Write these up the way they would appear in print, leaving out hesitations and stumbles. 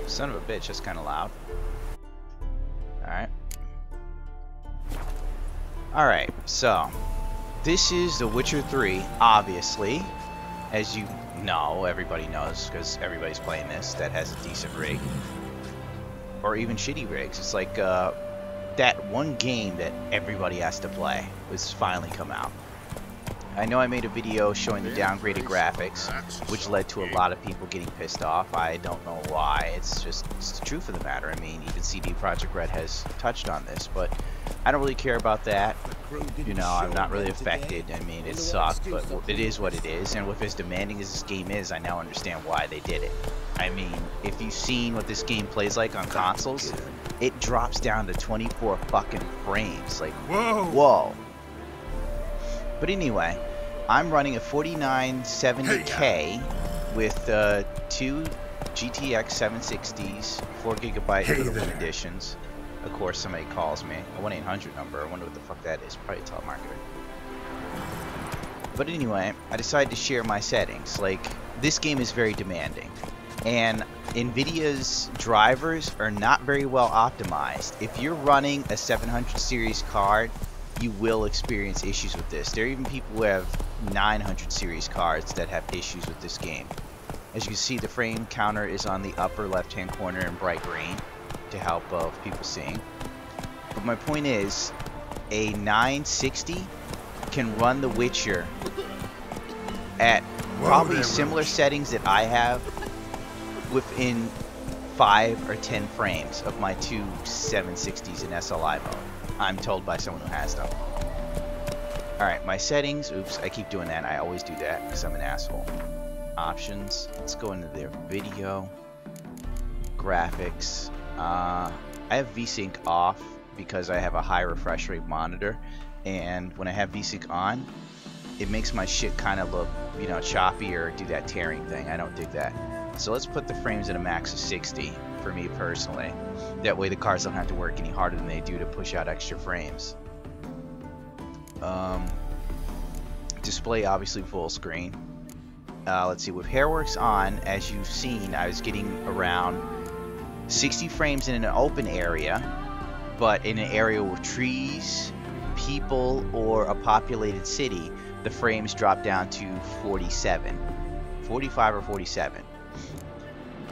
Son of a bitch, that's kind of loud. Alright. Alright, so this is The Witcher 3, obviously. As you know, everybody knows, because everybody's playing this that has a decent rig. Or even shitty rigs. It's like that one game that everybody has to play was finally come out. I know I made a video showing the downgraded graphics, which led to a lot of people getting pissed off. I don't know why. It's the truth of the matter. I mean, even CD Projekt Red has touched on this, but I don't really care about that. You know, I'm not really affected. I mean, it sucked, but it is what it is. And with as demanding as this game is, I now understand why they did it. I mean, if you've seen what this game plays like on consoles, it drops down to 24 fucking frames. Like, whoa. But anyway, I'm running a 4970K with two GTX 760s, 4 GB little editions. Of course, somebody calls me. A 1-800 number. I wonder what the fuck that is. Probably a telemarketer. But anyway, I decided to share my settings. Like, this game is very demanding. And NVIDIA's drivers are not very well optimized. If you're running a 700 series card, you will experience issues with this. There are even people who have 900 series cards that have issues with this game. As you can see, the frame counter is on the upper left hand corner in bright green to help people seeing. But my point is, a 960 can run The Witcher at probably similar settings that I have within 5 or 10 frames of my two 760s in SLI mode. I'm told by someone who has them. Alright, my settings. Oops, I keep doing that. I always do that because I'm an asshole. Options. Let's go into their video. Graphics. I have VSync off because I have a high refresh rate monitor. And when I have VSync on, it makes my shit kind of look, you know, choppy or do that tearing thing. I don't dig that. So let's put the frames at a max of 60 for me personally. That way the cards don't have to work any harder than they do to push out extra frames. Display obviously full screen. Let's see, with Hairworks on, as you've seen, I was getting around 60 frames in an open area, but in an area with trees, people, or a populated city, the frames drop down to 47. 45 or 47.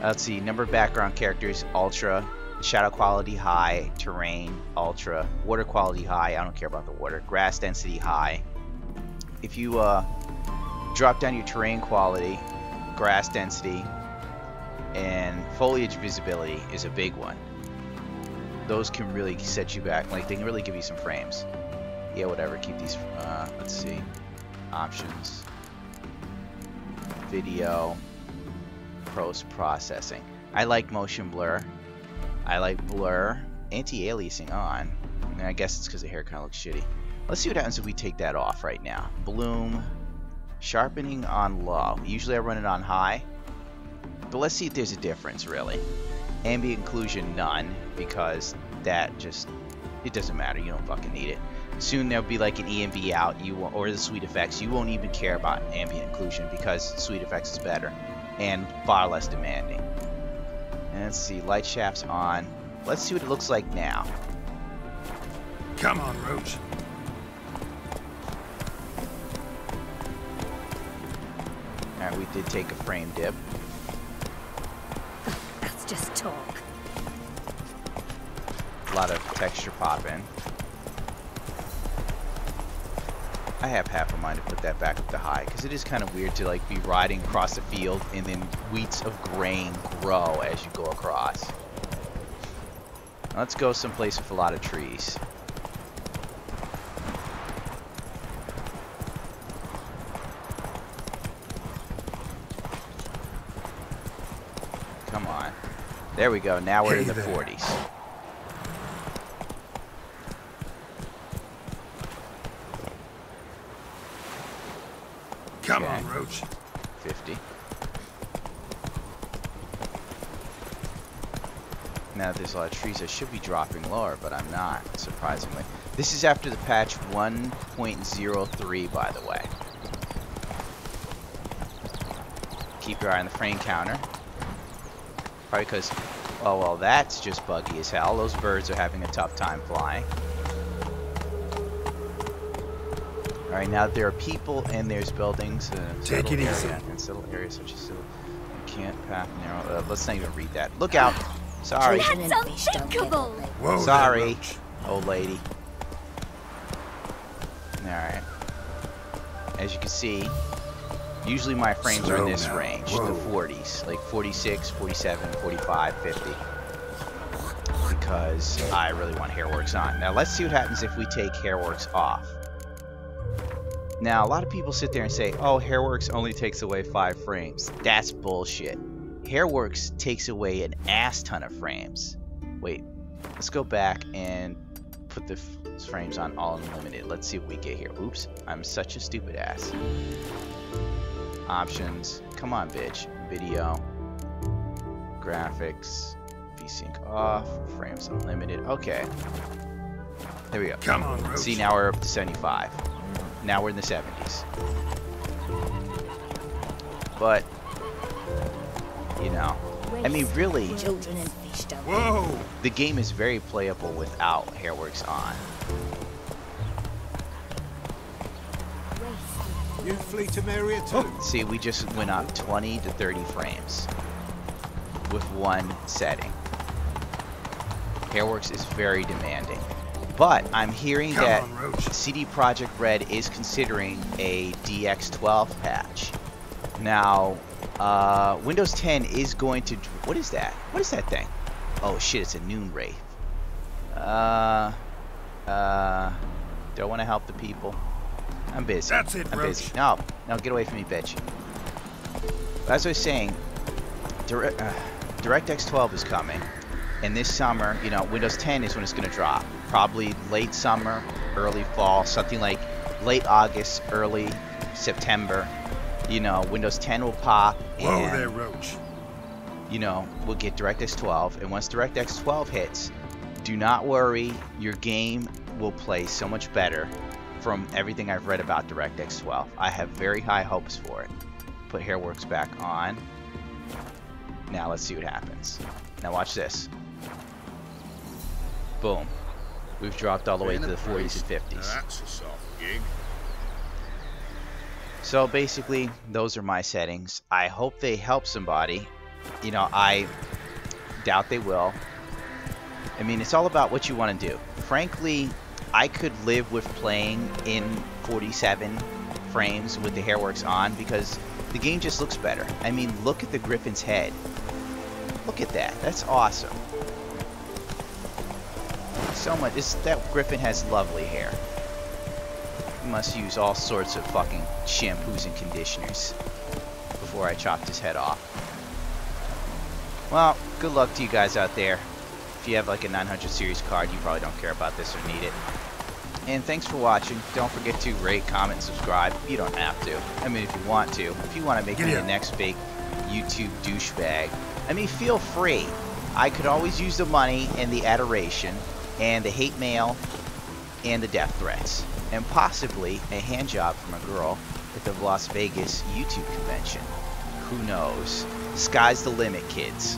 Let's see, number of background characters, ultra, shadow quality high, terrain, ultra, water quality high, I don't care about the water, grass density high. If you drop down your terrain quality, grass density, and foliage visibility is a big one. Those can really set you back, like they can really give you some frames. Yeah, whatever, keep these, let's see, options, video, post-processing. I like motion blur. I like blur. Anti-aliasing on. And I guess it's because the hair kind of looks shitty. Let's see what happens if we take that off right now. Bloom. Sharpening on low. Usually I run it on high. But let's see if there's a difference, really. Ambient occlusion, none. Because that just... it doesn't matter. You don't fucking need it. Soon there'll be like an ENV out. You won't, or the Sweet Effects. You won't even care about ambient occlusion because Sweet Effects is better. And far less demanding. And let's see, light shafts on. Let's see what it looks like now. Come on, Roach. Alright, we did take a frame dip. That's just talk. A lot of texture pop in. I have half a mind to put that back up to high, because it is kind of weird to like be riding across the field and then wheats of grain grow as you go across. Let's go someplace with a lot of trees. Come on. There we go. Now we're in the 40s. Come on, Roach. 50. Now there's a lot of trees. I should be dropping lower, but I'm not, surprisingly. This is after the patch 1.03, by the way. Keep your eye on the frame counter. Probably because Oh, well, that's just buggy as hell. Those birds are having a tough time flying. Alright, now there are people and there's buildings. Take it easy. And settled areas such as can't path narrow. Let's not even read that. Look out! Sorry. That's unthinkable! Whoa, Sorry, old lady. Alright. As you can see, usually my frames are in this range, the 40s, like 46, 47, 45, 50. Because I really want Hairworks on. Now let's see what happens if we take Hairworks off. Now a lot of people sit there and say, oh, Hairworks only takes away 5 frames. That's bullshit. Hairworks takes away an ass ton of frames. Wait, let's go back and put the frames on all unlimited. Let's see what we get here. Oops, I'm such a stupid ass. Options, come on bitch. Video, graphics, VSync off, frames unlimited. Okay, there we go. Come on, Roach. See, now we're up to 75. Now we're in the 70s. But, you know, I mean, really, Whoa! the game is very playable without Hairworks on. You flee to area 2. See, we just went up 20 to 30 frames with one setting. Hairworks is very demanding. But I'm hearing that CD Projekt Red is considering a DX12 patch. Now, Windows 10 is going to... What is that? What is that thing? Oh shit, it's a noon wraith. Do I want to help the people? I'm busy. That's it, I'm Roach. busy. No, get away from me, bitch. As I was saying, DirectX 12 is coming. And this summer, you know, Windows 10 is when it's going to drop. Probably late summer, early fall, something like late August, early September. You know, Windows 10 will pop. Whoa and, there, Roach. you know, we'll get DirectX 12. And once DirectX 12 hits, do not worry. Your game will play so much better from everything I've read about DirectX 12. I have very high hopes for it. Put Hairworks back on. Now let's see what happens. Now watch this. Boom. We've dropped all the way to the 40s and 50s. That's a soft gig. So basically, those are my settings. I hope they help somebody. You know, I doubt they will. I mean, it's all about what you want to do. Frankly, I could live with playing in 47 frames with the Hairworks on because the game just looks better. I mean, look at the Griffin's head. Look at that. That's awesome. So much. That Griffin has lovely hair. You must use all sorts of fucking shampoos and conditioners before I chopped his head off. Well, good luck to you guys out there. If you have like a 900 series card, you probably don't care about this or need it. And thanks for watching. Don't forget to rate, comment, and subscribe. You don't have to. I mean, if you want to. If you want to make me the next big YouTube douchebag, I mean, feel free. I could always use the money and the adoration and the hate mail and the death threats. And possibly a hand job from a girl at the Las Vegas YouTube convention. Who knows? Sky's the limit, kids.